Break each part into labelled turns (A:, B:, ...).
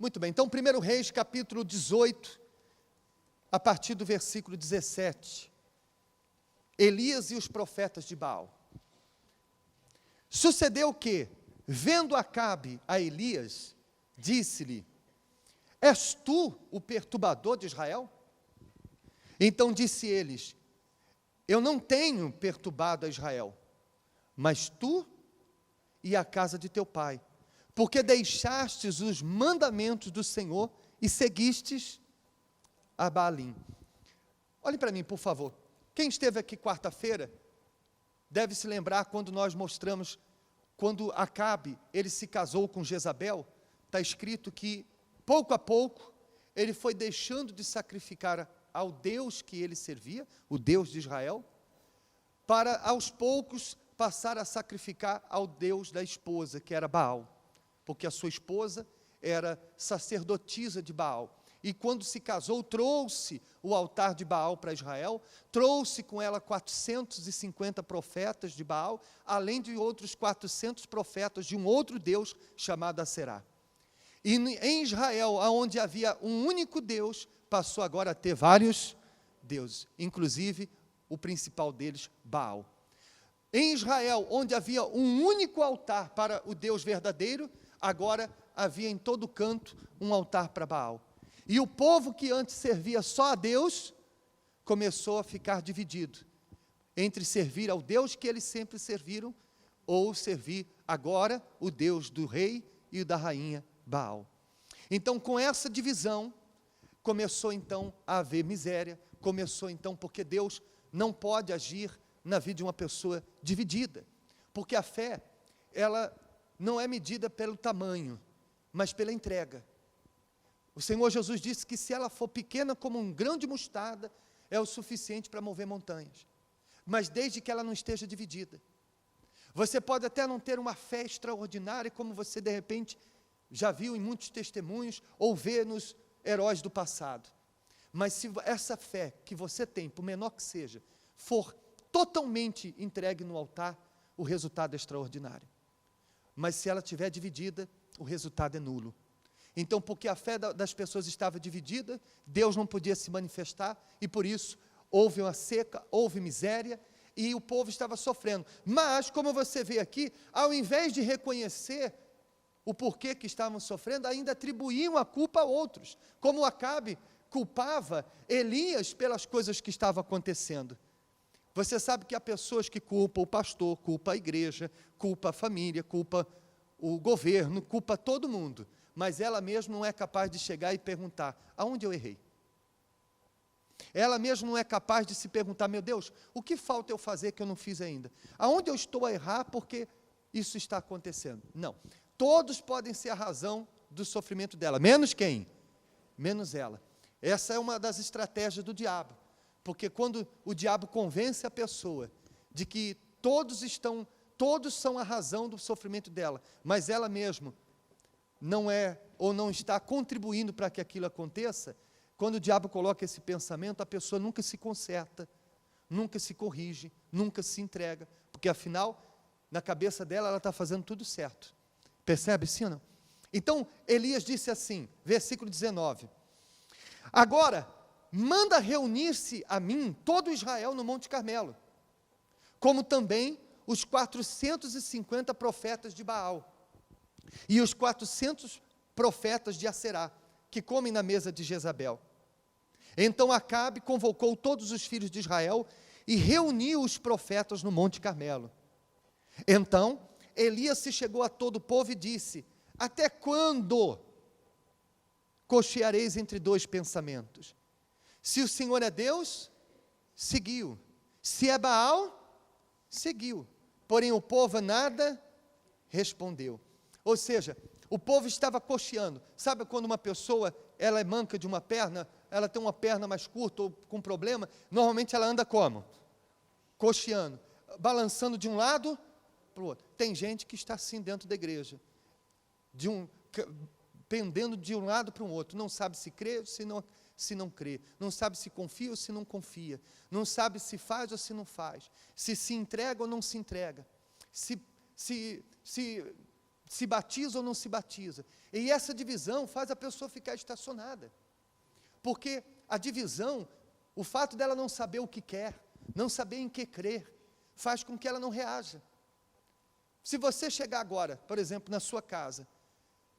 A: Muito bem, então 1 Reis, capítulo 18, a partir do versículo 17. Elias e os profetas de Baal. Sucedeu que, vendo Acabe a Elias, disse-lhe: és tu o perturbador de Israel? Então disse eles: eu não tenho perturbado a Israel, mas tu e a casa de teu pai, porque deixastes os mandamentos do Senhor e seguistes a Baalim. Olhem para mim, por favor. Quem esteve aqui quarta-feira, deve se lembrar quando nós mostramos, quando Acabe, ele se casou com Jezabel, está escrito que, pouco a pouco, ele foi deixando de sacrificar ao Deus que ele servia, o Deus de Israel, para, aos poucos, passar a sacrificar ao Deus da esposa, que era Baal, porque a sua esposa era sacerdotisa de Baal. E quando se casou, trouxe o altar de Baal para Israel, trouxe com ela 450 profetas de Baal, além de outros 400 profetas de um outro Deus chamado Aserá. E em Israel, onde havia um único Deus, passou agora a ter vários deuses, inclusive o principal deles, Baal. Em Israel, onde havia um único altar para o Deus verdadeiro, agora havia em todo canto um altar para Baal. E o povo que antes servia só a Deus, começou a ficar dividido, entre servir ao Deus que eles sempre serviram, ou servir agora o Deus do rei e da rainha Baal. Então, com essa divisão, começou então a haver miséria, começou então, porque Deus não pode agir na vida de uma pessoa dividida, porque a fé, ela não é medida pelo tamanho, mas pela entrega. O Senhor Jesus disse que se ela for pequena como um grão de mostarda, é o suficiente para mover montanhas, mas desde que ela não esteja dividida. Você pode até não ter uma fé extraordinária, como você de repente já viu em muitos testemunhos, ou vê nos heróis do passado, mas se essa fé que você tem, por menor que seja, for totalmente entregue no altar, o resultado é extraordinário. Mas se ela estiver dividida, o resultado é nulo. Então, porque a fé das pessoas estava dividida, Deus não podia se manifestar, e por isso houve uma seca, houve miséria, e o povo estava sofrendo. Mas, como você vê aqui, ao invés de reconhecer o porquê que estavam sofrendo, ainda atribuíam a culpa a outros, como Acabe culpava Elias pelas coisas que estavam acontecendo. Você sabe que há pessoas que culpam o pastor, culpam a igreja, culpam a família, culpam o governo, culpam todo mundo, mas ela mesma não é capaz de chegar e perguntar: aonde eu errei? Ela mesma não é capaz de se perguntar: meu Deus, o que falta eu fazer que eu não fiz ainda? Aonde eu estou a errar porque isso está acontecendo? Não, todos podem ser a razão do sofrimento dela, menos quem? Menos ela. Essa é uma das estratégias do diabo, porque quando o diabo convence a pessoa de que todos são a razão do sofrimento dela, mas ela mesma não é, ou não está contribuindo para que aquilo aconteça, quando o diabo coloca esse pensamento, a pessoa nunca se conserta, nunca se corrige, nunca se entrega, porque afinal, na cabeça dela, ela está fazendo tudo certo. Percebe, sim ou não? Então, Elias disse assim, versículo 19, agora, manda reunir-se a mim todo Israel no Monte Carmelo, como também os 450 profetas de Baal, e os 400 profetas de Aserá, que comem na mesa de Jezabel. Então Acabe convocou todos os filhos de Israel e reuniu os profetas no Monte Carmelo. Então Elias se chegou a todo o povo e disse: até quando cocheareis entre dois pensamentos? Se o Senhor é Deus, seguiu. Se é Baal, seguiu. Porém o povo nada respondeu. Ou seja, o povo estava cocheando. Sabe quando uma pessoa, ela é manca de uma perna, ela tem uma perna mais curta ou com problema, normalmente ela anda como? Cocheando, balançando de um lado para o outro. Tem gente que está assim dentro da igreja, pendendo de um lado para o outro, não sabe se crê ou se não crê, não sabe se confia ou se não confia, não sabe se faz ou se não faz, se entrega ou não se entrega, se se batiza ou não se batiza. E essa divisão faz a pessoa ficar estacionada. Porque a divisão, o fato dela não saber o que quer, não saber em que crer, faz com que ela não reaja. Se você chegar agora, por exemplo, na sua casa,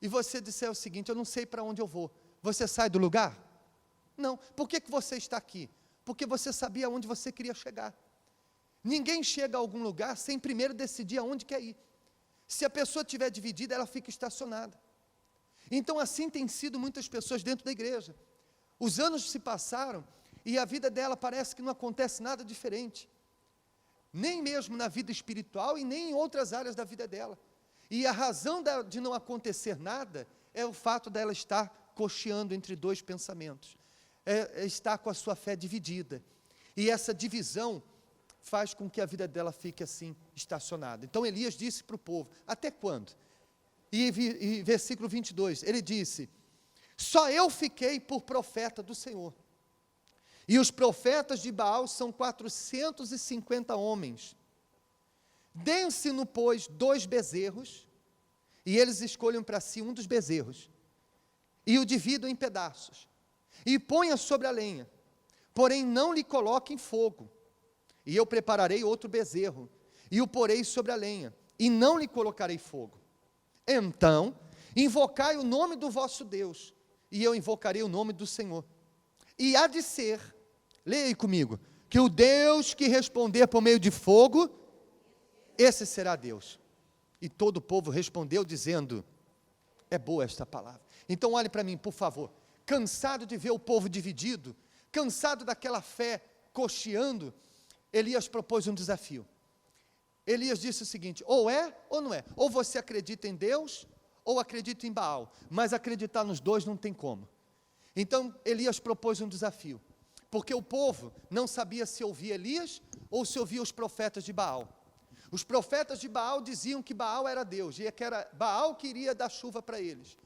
A: e você disser o seguinte: eu não sei para onde eu vou, você sai do lugar? Não. Por que você está aqui? Porque você sabia aonde você queria chegar. Ninguém chega a algum lugar sem primeiro decidir aonde quer ir. Se a pessoa estiver dividida, ela fica estacionada. Então assim tem sido muitas pessoas dentro da igreja. Os anos se passaram e a vida dela parece que não acontece nada diferente. Nem mesmo na vida espiritual e nem em outras áreas da vida dela. E a razão de não acontecer nada é o fato dela estar cocheando entre dois pensamentos. Estar com a sua fé dividida. E essa divisão faz com que a vida dela fique assim, estacionada. Então Elias disse para o povo: até quando? E versículo 22, ele disse: só eu fiquei por profeta do Senhor. E os profetas de Baal são 450 homens. Deem-se-no, pois, 2 bezerros, e eles escolham para si um dos bezerros, e o dividam em pedaços, e ponha sobre a lenha, porém não lhe coloquem fogo. E eu prepararei outro bezerro, e o porei sobre a lenha, e não lhe colocarei fogo. Então, invocai o nome do vosso Deus, e eu invocarei o nome do Senhor. E há de ser, leia aí comigo, que o Deus que responder por meio de fogo, esse será Deus. E todo o povo respondeu dizendo: é boa esta palavra. Então olhe para mim, por favor. Cansado de ver o povo dividido, cansado daquela fé cocheando, Elias propôs um desafio. Elias disse o seguinte: ou é ou não é. Ou você acredita em Deus, ou acredita em Baal. Mas acreditar nos dois não tem como. Então Elias propôs um desafio. Porque o povo não sabia se ouvia Elias ou se ouvia os profetas de Baal. Os profetas de Baal diziam que Baal era Deus, e que era Baal que iria dar chuva para eles.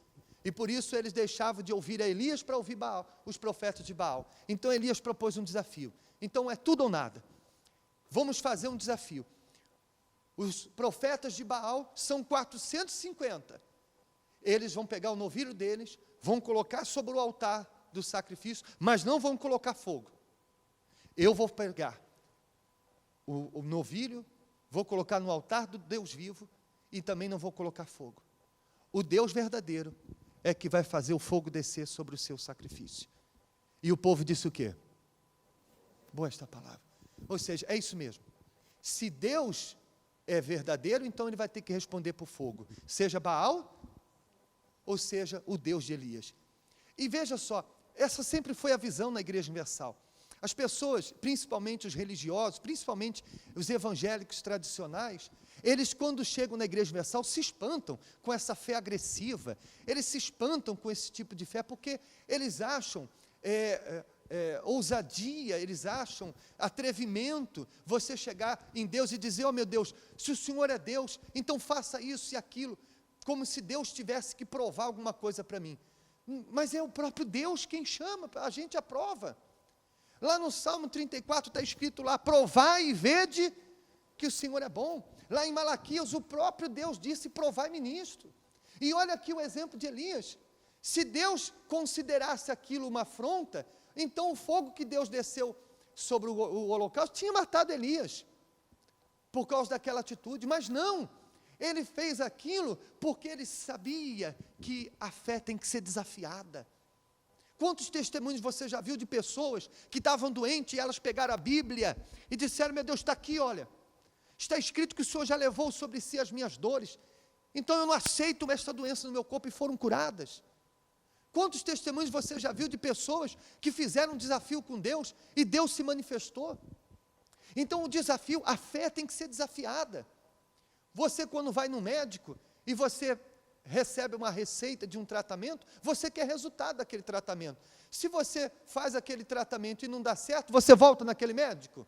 A: E por isso eles deixavam de ouvir a Elias para ouvir Baal, os profetas de Baal. Então Elias propôs um desafio. Então é tudo ou nada. Vamos fazer um desafio. Os profetas de Baal são 450. Eles vão pegar o novilho deles, vão colocar sobre o altar do sacrifício, mas não vão colocar fogo. Eu vou pegar o novilho, vou colocar no altar do Deus vivo, e também não vou colocar fogo. O Deus verdadeiro é que vai fazer o fogo descer sobre o seu sacrifício. E o povo disse o quê? Boa esta palavra. Ou seja, é isso mesmo. Se Deus é verdadeiro, então ele vai ter que responder por fogo. Seja Baal, ou seja o Deus de Elias. E veja só, essa sempre foi a visão na Igreja Universal. As pessoas, principalmente os religiosos, principalmente os evangélicos tradicionais, eles quando chegam na Igreja Universal se espantam com essa fé agressiva, eles se espantam com esse tipo de fé, porque eles acham ousadia, eles acham atrevimento, você chegar em Deus e dizer: oh meu Deus, se o Senhor é Deus, então faça isso e aquilo, como se Deus tivesse que provar alguma coisa para mim. Mas é o próprio Deus quem chama, a gente aprova. Lá no Salmo 34 está escrito lá: provai e vede que o Senhor é bom. Lá em Malaquias o próprio Deus disse: provai-me nisto. E olha aqui o exemplo de Elias. Se Deus considerasse aquilo uma afronta, então o fogo que Deus desceu sobre o holocausto tinha matado Elias, por causa daquela atitude. Mas não, ele fez aquilo porque ele sabia que a fé tem que ser desafiada. Quantos testemunhos você já viu de pessoas que estavam doentes e elas pegaram a Bíblia e disseram: meu Deus, está aqui, olha, está escrito que o Senhor já levou sobre si as minhas dores, então eu não aceito esta doença no meu corpo, e foram curadas. Quantos testemunhos você já viu de pessoas que fizeram um desafio com Deus e Deus se manifestou? Então o desafio, a fé tem que ser desafiada. Você quando vai no médico e você recebe uma receita de um tratamento, você quer resultado daquele tratamento. Se você faz aquele tratamento e não dá certo, você volta naquele médico?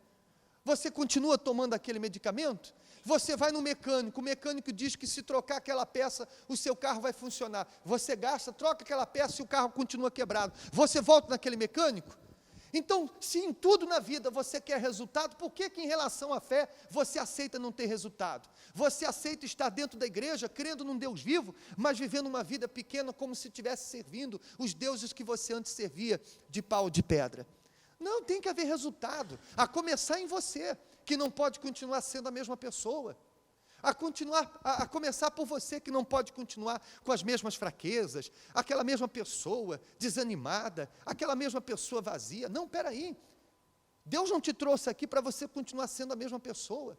A: Você continua tomando aquele medicamento? Você vai no mecânico, o mecânico diz que se trocar aquela peça, o seu carro vai funcionar. Você gasta, troca aquela peça e o carro continua quebrado. Você volta naquele mecânico? Então, se em tudo na vida você quer resultado, por que em relação à fé você aceita não ter resultado? Você aceita estar dentro da igreja, crendo num Deus vivo, mas vivendo uma vida pequena como se estivesse servindo os deuses que você antes servia de pau ou de pedra? Não, tem que haver resultado, a começar em você, que não pode continuar sendo a mesma pessoa. A começar por você, que não pode continuar com as mesmas fraquezas, aquela mesma pessoa desanimada, aquela mesma pessoa vazia. Não, peraí, Deus não te trouxe aqui para você continuar sendo a mesma pessoa,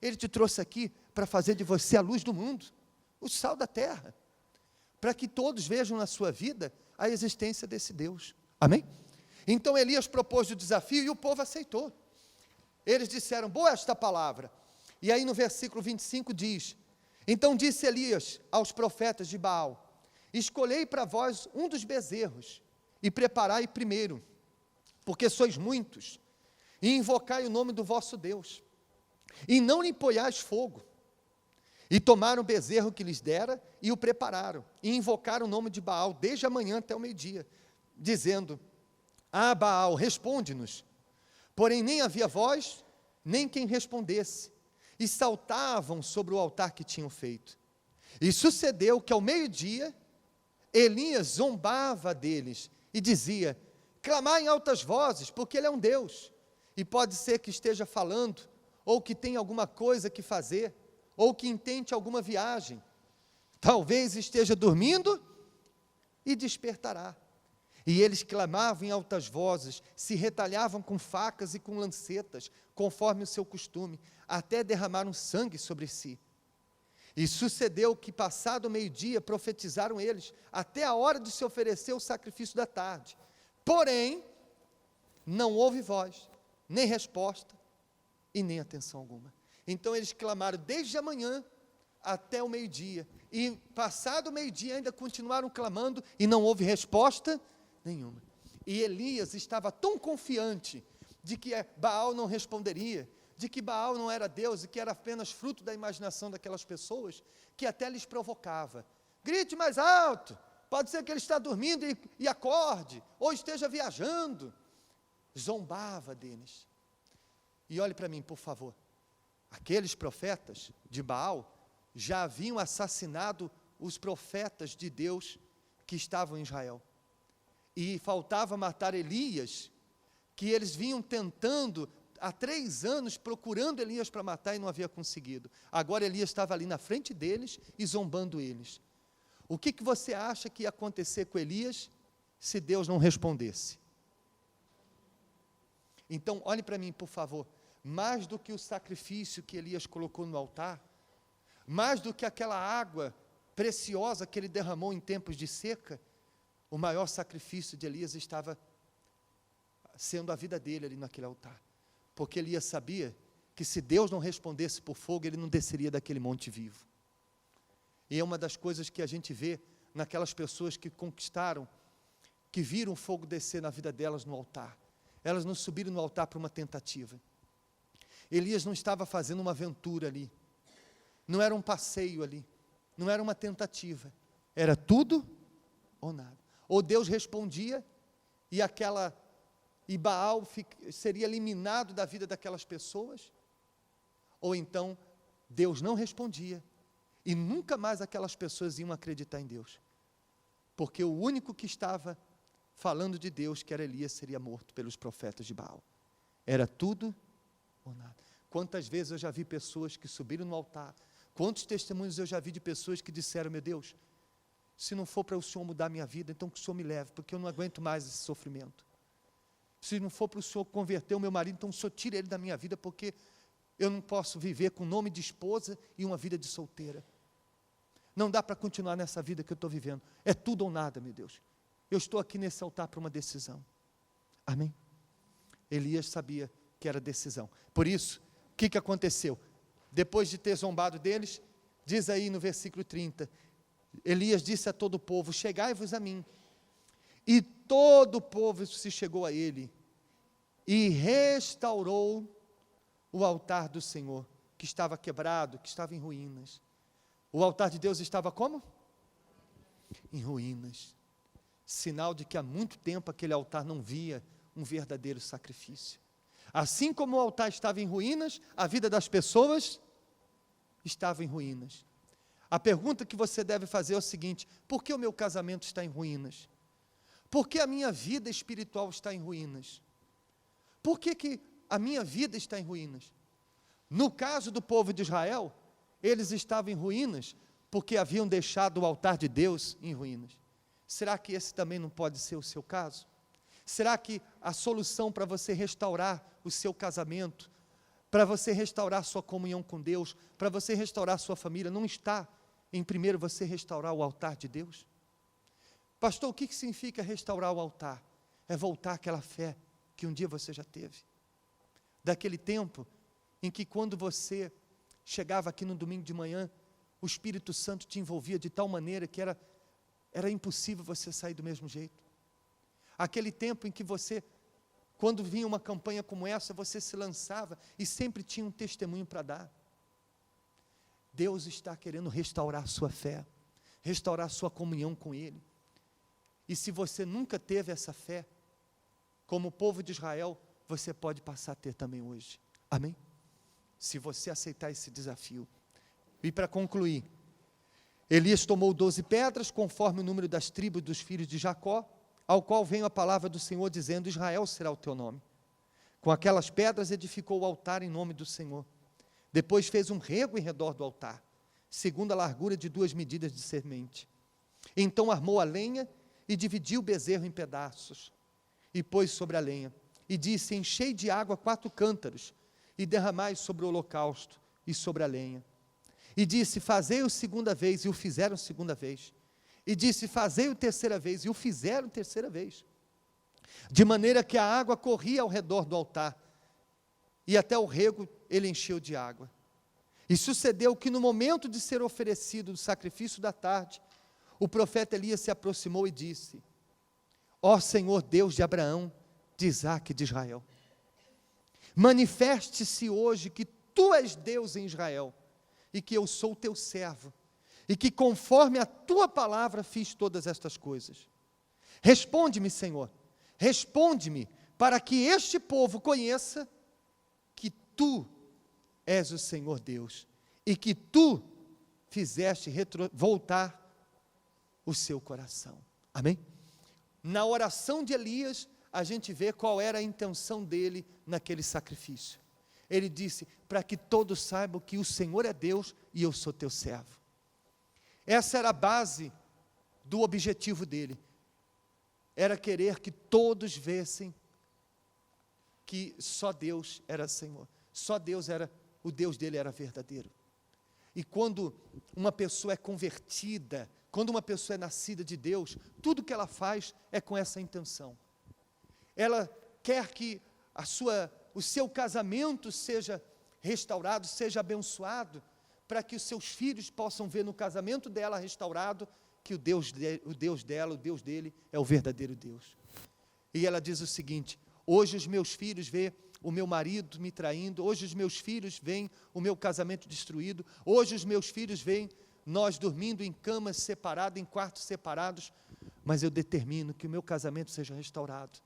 A: Ele te trouxe aqui para fazer de você a luz do mundo, o sal da terra, para que todos vejam na sua vida a existência desse Deus, amém? Então Elias propôs o desafio e o povo aceitou. Eles disseram, boa esta palavra. E aí no versículo 25 diz, então disse Elias aos profetas de Baal, escolhei para vós um dos bezerros, e preparai primeiro, porque sois muitos, e invocai o nome do vosso Deus, e não lhe ponhais fogo. E tomaram o bezerro que lhes dera, e o prepararam, e invocaram o nome de Baal, desde a manhã até o meio-dia, dizendo, Baal, responde-nos. Porém nem havia voz, nem quem respondesse, e saltavam sobre o altar que tinham feito. E sucedeu que ao meio-dia, Elias zombava deles, e dizia, clamai em altas vozes, porque ele é um Deus, e pode ser que esteja falando, ou que tenha alguma coisa que fazer, ou que intente alguma viagem, talvez esteja dormindo, e despertará. E eles clamavam em altas vozes, se retalhavam com facas e com lancetas, conforme o seu costume, até derramaram sangue sobre si. E sucedeu que, passado o meio-dia, profetizaram eles, até a hora de se oferecer o sacrifício da tarde. Porém, não houve voz, nem resposta, e nem atenção alguma. Então eles clamaram desde a manhã até o meio-dia, e passado o meio-dia ainda continuaram clamando, e não houve resposta nenhuma. E Elias estava tão confiante de que Baal não responderia, de que Baal não era Deus e que era apenas fruto da imaginação daquelas pessoas, que até lhes provocava. Grite mais alto, pode ser que ele está dormindo e acorde, ou esteja viajando. Zombava deles. E olhe para mim, por favor, aqueles profetas de Baal já haviam assassinado os profetas de Deus que estavam em Israel. E faltava matar Elias, que eles vinham tentando há 3 anos, procurando Elias para matar e não havia conseguido. Agora Elias estava ali na frente deles e zombando eles. O que você acha que ia acontecer com Elias se Deus não respondesse? Então, olhe para mim, por favor, mais do que o sacrifício que Elias colocou no altar, mais do que aquela água preciosa que ele derramou em tempos de seca, o maior sacrifício de Elias estava sendo a vida dele ali naquele altar, porque Elias sabia que se Deus não respondesse por fogo, ele não desceria daquele monte vivo. E é uma das coisas que a gente vê naquelas pessoas que conquistaram, que viram o fogo descer na vida delas no altar. Elas não subiram no altar para uma tentativa. Elias não estava fazendo uma aventura ali, não era um passeio ali, não era uma tentativa, era tudo ou nada. Ou Deus respondia e Baal seria eliminado da vida daquelas pessoas, ou então Deus não respondia e nunca mais aquelas pessoas iam acreditar em Deus, porque o único que estava falando de Deus, que era Elias, seria morto pelos profetas de Baal. Era tudo ou nada. Quantas vezes eu já vi pessoas que subiram no altar, quantos testemunhos eu já vi de pessoas que disseram, meu Deus, se não for para o Senhor mudar minha vida, então que o Senhor me leve, porque eu não aguento mais esse sofrimento. Se não for para o Senhor converter o meu marido, então o Senhor tira ele da minha vida, porque eu não posso viver com o nome de esposa e uma vida de solteira. Não dá para continuar nessa vida que eu estou vivendo. É tudo ou nada, meu Deus. Eu estou aqui nesse altar para uma decisão. Amém? Elias sabia que era decisão. Por isso, o que aconteceu? Depois de ter zombado deles, diz aí no versículo 30, Elias disse a todo o povo, chegai-vos a mim. E todo o povo se chegou a ele, e restaurou o altar do Senhor, que estava quebrado, que estava em ruínas. O altar de Deus estava como? Em ruínas. Sinal de que há muito tempo aquele altar não via um verdadeiro sacrifício. Assim como o altar estava em ruínas, a vida das pessoas estava em ruínas. A pergunta que você deve fazer é o seguinte: por que o meu casamento está em ruínas? Por que a minha vida espiritual está em ruínas? Por que a minha vida está em ruínas? No caso do povo de Israel, eles estavam em ruínas porque haviam deixado o altar de Deus em ruínas. Será que esse também não pode ser o seu caso? Será que a solução para você restaurar o seu casamento, para você restaurar sua comunhão com Deus, para você restaurar sua família, não está em primeiro você restaurar o altar de Deus? Pastor, o que significa restaurar o altar? É voltar àquela fé que um dia você já teve. Daquele tempo em que quando você chegava aqui no domingo de manhã, o Espírito Santo te envolvia de tal maneira que era impossível você sair do mesmo jeito. Aquele tempo em que você, quando vinha uma campanha como essa, você se lançava e sempre tinha um testemunho para dar. Deus está querendo restaurar a sua fé, restaurar a sua comunhão com Ele. E se você nunca teve essa fé, como o povo de Israel, você pode passar a ter também hoje. Amém? Se você aceitar esse desafio. E para concluir, Elias tomou 12 pedras, conforme o número das tribos dos filhos de Jacó, ao qual veio a palavra do Senhor, dizendo: Israel será o teu nome. Com aquelas pedras edificou o altar em nome do Senhor. Depois fez um rego em redor do altar, segundo a largura de 2 medidas de semente. Então armou a lenha e dividiu o bezerro em pedaços, e pôs sobre a lenha, e disse: enchei de água 4 cântaros, e derramai sobre o holocausto e sobre a lenha. E disse: fazei-o segunda vez, e o fizeram segunda vez. E disse: fazei-o terceira vez, e o fizeram terceira vez. De maneira que a água corria ao redor do altar, e até o rego ele encheu de água. E sucedeu que no momento de ser oferecido o sacrifício da tarde, o profeta Elias se aproximou e disse: ó Senhor Deus de Abraão, de Isaque e de Israel, manifeste-se hoje que tu és Deus em Israel, e que eu sou teu servo, e que conforme a tua palavra fiz todas estas coisas. Responde-me, Senhor, responde-me, para que este povo conheça que tu és o Senhor Deus, e que tu fizeste voltar o seu coração. Amém? Na oração de Elias, a gente vê qual era a intenção dele naquele sacrifício. Ele disse: para que todos saibam que o Senhor é Deus e eu sou teu servo. Essa era a base do objetivo dele. Era querer que todos vissem que só Deus era Senhor. Só Deus era, o Deus dele era verdadeiro. E quando uma pessoa é convertida, quando uma pessoa é nascida de Deus, tudo que ela faz é com essa intenção. Ela quer que o seu casamento seja restaurado, seja abençoado, para que os seus filhos possam ver no casamento dela restaurado, que o Deus dela, o Deus dele, é o verdadeiro Deus. E ela diz o seguinte: hoje os meus filhos veem o meu marido me traindo, hoje os meus filhos veem o meu casamento destruído, hoje os meus filhos veem nós dormindo em camas separadas, em quartos separados, mas eu determino que o meu casamento seja restaurado,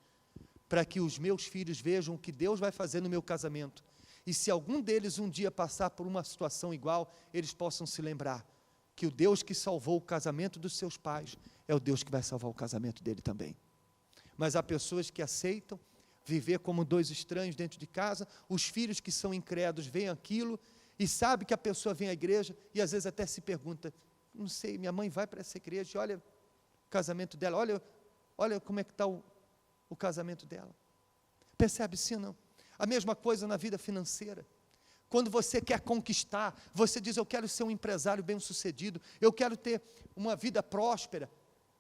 A: para que os meus filhos vejam o que Deus vai fazer no meu casamento, e se algum deles um dia passar por uma situação igual, eles possam se lembrar que o Deus que salvou o casamento dos seus pais, é o Deus que vai salvar o casamento dele também. Mas há pessoas que aceitam viver como 2 estranhos dentro de casa, os filhos que são incrédulos veem aquilo, e sabe que a pessoa vem à igreja, e às vezes até se pergunta: não sei, minha mãe vai para essa igreja, e olha o casamento dela, olha como é que está o casamento dela. Percebe sim ou não? A mesma coisa na vida financeira. Quando você quer conquistar, você diz: eu quero ser um empresário bem-sucedido, eu quero ter uma vida próspera.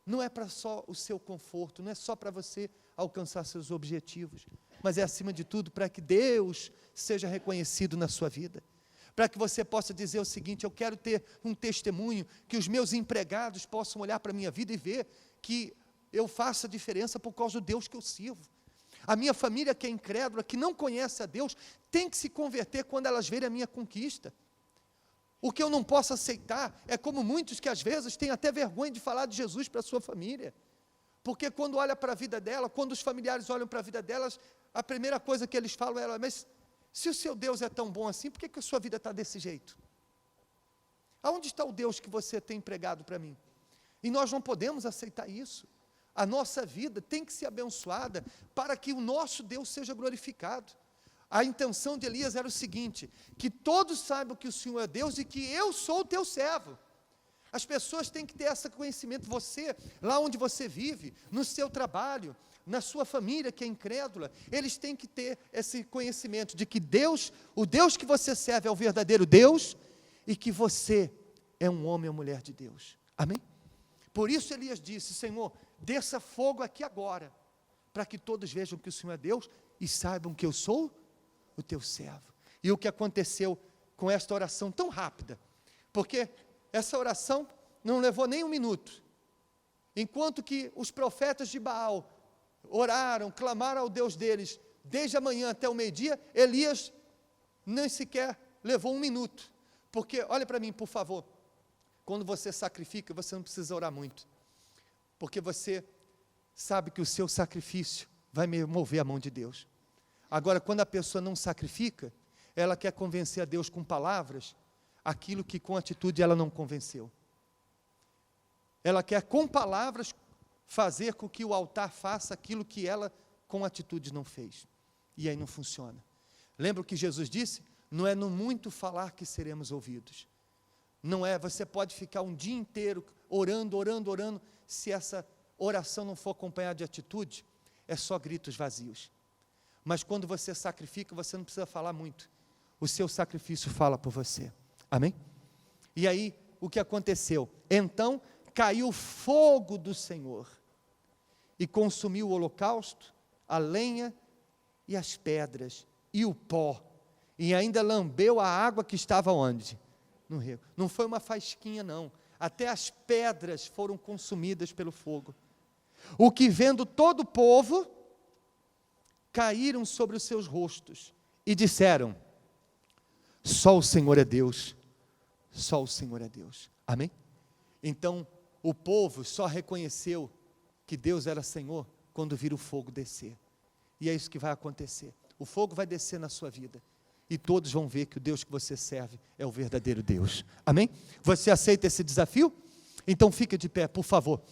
A: Não é para só o seu conforto, não é só para você alcançar seus objetivos, mas é acima de tudo para que Deus seja reconhecido na sua vida. Para que você possa dizer o seguinte: eu quero ter um testemunho, que os meus empregados possam olhar para a minha vida e ver que eu faço a diferença por causa do Deus que eu sirvo. A minha família que é incrédula, que não conhece a Deus, tem que se converter quando elas verem a minha conquista. O que eu não posso aceitar é como muitos que às vezes têm até vergonha de falar de Jesus para a sua família. Porque quando olha para a vida dela, quando os familiares olham para a vida delas, a primeira coisa que eles falam é: mas se o seu Deus é tão bom assim, por que a sua vida está desse jeito? Aonde está o Deus que você tem pregado para mim? E nós não podemos aceitar isso. A nossa vida tem que ser abençoada para que o nosso Deus seja glorificado. A intenção de Elias era o seguinte: que todos saibam que o Senhor é Deus e que eu sou o teu servo. As pessoas têm que ter esse conhecimento, você, lá onde você vive, no seu trabalho, na sua família que é incrédula, eles têm que ter esse conhecimento de que Deus, o Deus que você serve é o verdadeiro Deus, e que você é um homem ou mulher de Deus. Amém? Por isso Elias disse: Senhor, desça fogo aqui agora, para que todos vejam que o Senhor é Deus e saibam que eu sou o teu servo. E o que aconteceu com esta oração tão rápida? Porque essa oração não levou nem um minuto. Enquanto que os profetas de Baal oraram, clamaram ao Deus deles, desde a manhã até o meio-dia, Elias nem sequer levou um minuto. Porque, olha para mim, por favor, quando você sacrifica, você não precisa orar muito. Porque você sabe que o seu sacrifício vai mover a mão de Deus. Agora, quando a pessoa não sacrifica, ela quer convencer a Deus com palavras, aquilo que com atitude ela não convenceu. Ela quer com palavras fazer com que o altar faça aquilo que ela com atitude não fez. E aí não funciona. Lembra o que Jesus disse? Não é no muito falar que seremos ouvidos. Não é, você pode ficar um dia inteiro orando, se essa oração não for acompanhada de atitude, é só gritos vazios. Mas quando você sacrifica, você não precisa falar muito. O seu sacrifício fala por você. Amém? E aí, o que aconteceu? Então, caiu o fogo do Senhor e consumiu o holocausto, a lenha e as pedras e o pó, e ainda lambeu a água que estava onde? No rio. Não foi uma faísquinha não, até as pedras foram consumidas pelo fogo. O que vendo todo o povo, caíram sobre os seus rostos e disseram: só o Senhor é Deus, só o Senhor é Deus. Amém? Então, o povo só reconheceu que Deus era Senhor quando vira o fogo descer. E é isso que vai acontecer. O fogo vai descer na sua vida. E todos vão ver que o Deus que você serve é o verdadeiro Deus. Amém? Você aceita esse desafio? Então fica de pé, por favor.